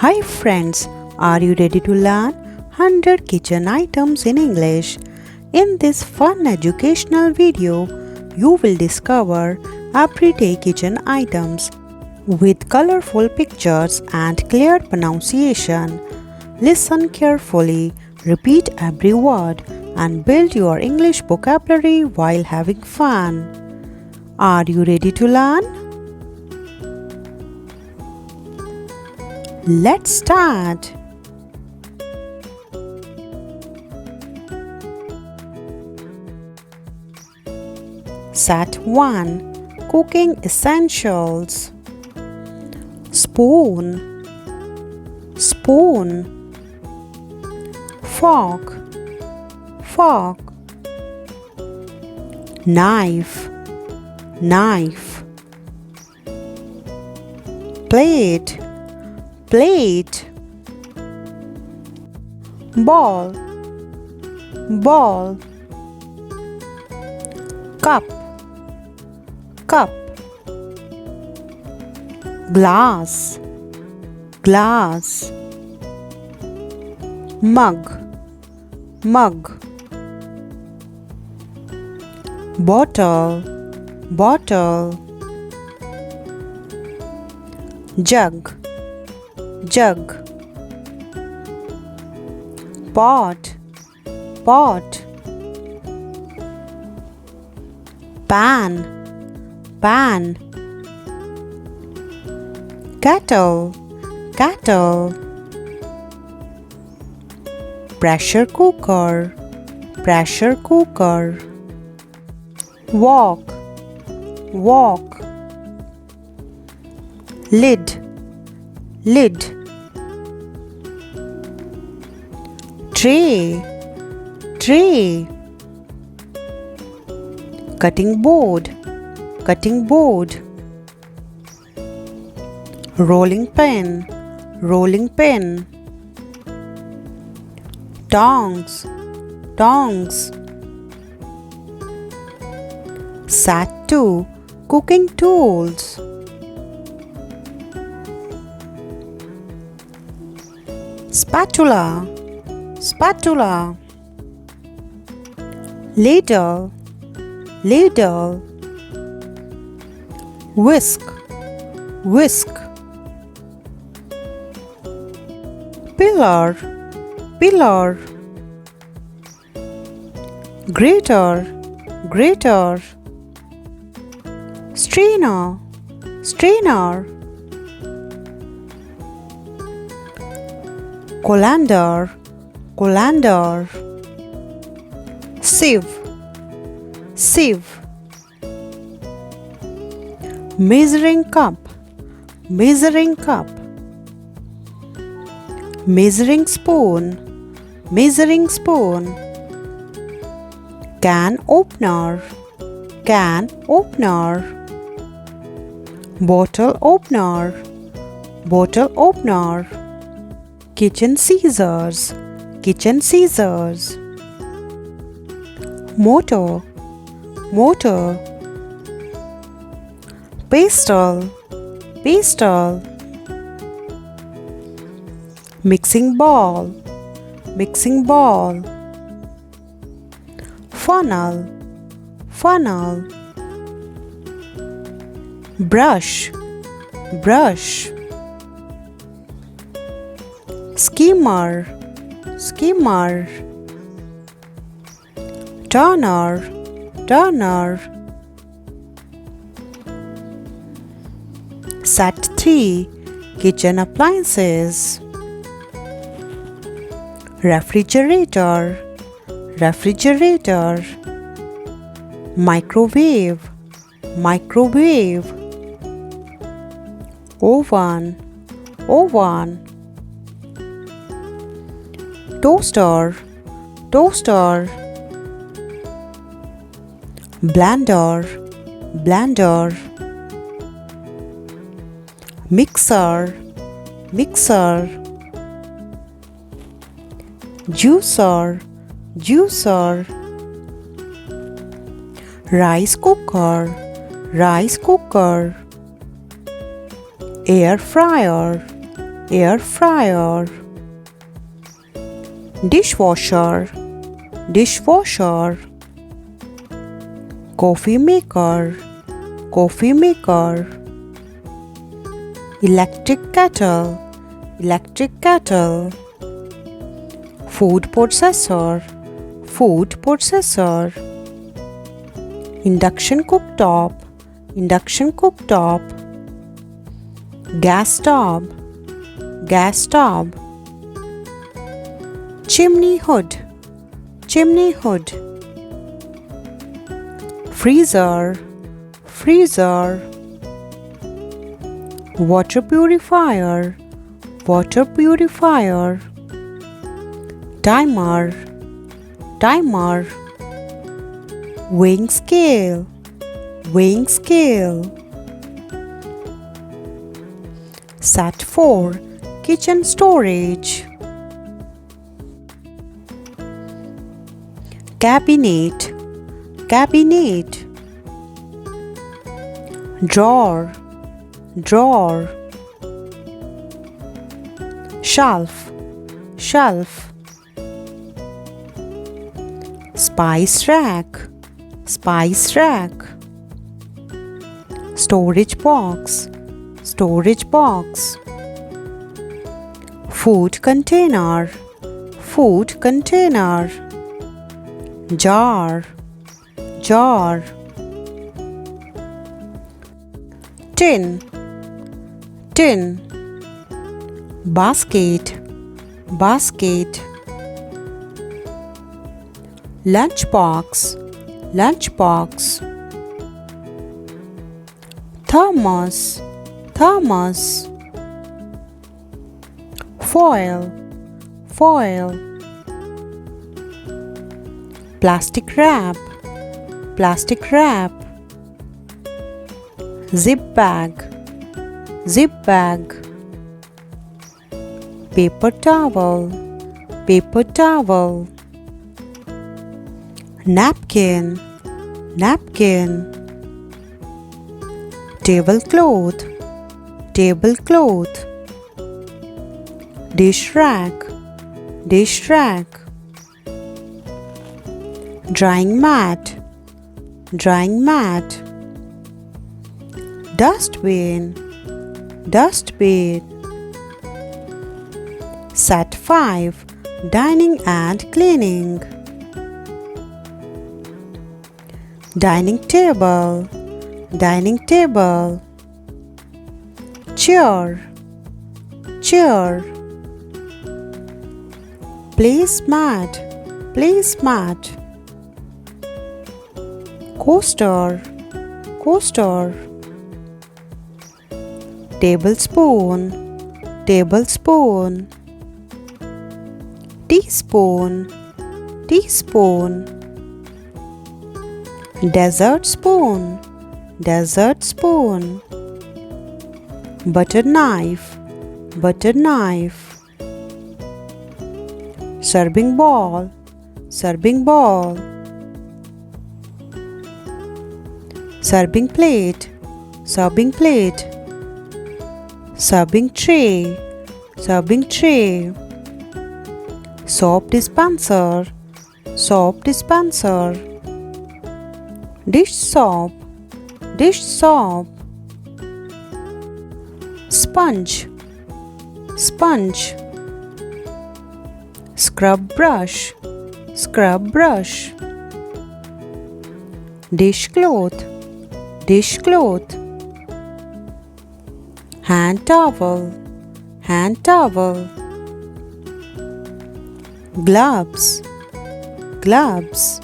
Hi friends, are you ready to learn 100 kitchen items in English? In this fun educational video, you will discover everyday kitchen items with colorful pictures and clear pronunciation. Listen carefully, repeat every word, and build your English vocabulary while having fun. Are you ready to learn? Let's start. Set 1. Cooking essentials. Spoon, spoon. Fork, fork. Knife, knife. Plate, plate. Ball, ball. Cup, cup. Glass, glass. Mug, mug. Bottle, bottle. Jug, jug. Pot, pot. Pan, pan. Kettle, kettle. Pressure cooker, pressure cooker. Wok, wok. Lid, lid. Tray, tray. Cutting board, cutting board. Rolling pin, rolling pin. Tongs, tongs. Set 2. Cooking tools. Spatula, spatula. Ladle, ladle. Whisk, whisk. Pillar, pillar. Grater, grater. Strainer, strainer. Colander, colander. Sieve, sieve. Measuring cup, measuring cup. Measuring spoon, measuring spoon. Can opener, can opener. Bottle opener, bottle opener. Kitchen scissors, kitchen scissors. Motor, motor. Pestle, pestle. Mixing bowl, mixing bowl. Funnel, funnel. Brush, brush. Skimmer, skimmer. Turner, turner. Set 3. Kitchen appliances. Refrigerator, refrigerator. Microwave, microwave. Oven, oven. Toaster, toaster. Blender, blender. Mixer, mixer. Juicer, juicer. Rice cooker, rice cooker. Air fryer, air fryer, dishwasher, dishwasher, coffee maker, coffee maker, electric kettle, electric kettle, food processor, food processor, induction cooktop, induction cooktop, gas stove, gas stove, chimney hood, chimney hood, freezer, freezer, water purifier, water purifier, timer, timer, weighing scale, weighing scale, set 4 kitchen storage, cabinet, cabinet, drawer, drawer, shelf, shelf, spice rack, spice rack, storage box, storage box, food container, food container, jar, jar, tin, tin, basket, basket, lunchbox, lunchbox, thermos, thermos, foil, foil, plastic wrap, plastic wrap, zip bag, zip bag, paper towel, paper towel, napkin, napkin, tablecloth, tablecloth, dish rack, dish rack, drying mat, drying mat, dustbin, dustbin, set 5 dining and cleaning, dining table, dining table, chair, chair, placemat, placemat, coaster, coaster, tablespoon, tablespoon, teaspoon, teaspoon, dessert spoon, dessert spoon, butter knife, butter knife, serving bowl, serving bowl, serving plate, serving plate, serving tray, serving tray, soap dispenser, soap dispenser, dish soap, dish soap, sponge, sponge, scrub brush, scrub brush, dishcloth, dishcloth, hand towel, hand towel, gloves, gloves,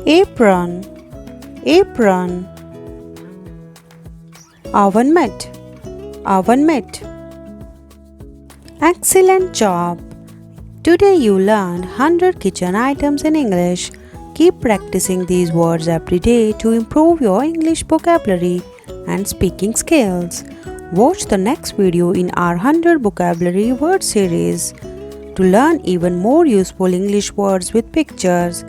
apron, apron, oven mitt, oven mitt. Excellent job! Today you learned 100 kitchen items in English. Keep practicing these words every day to improve your English vocabulary and speaking skills. Watch the next video in our 100 vocabulary word series to learn even more useful English words with pictures.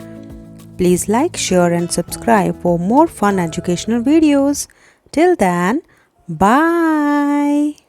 Please like, share and subscribe for more fun educational videos. Till then, bye!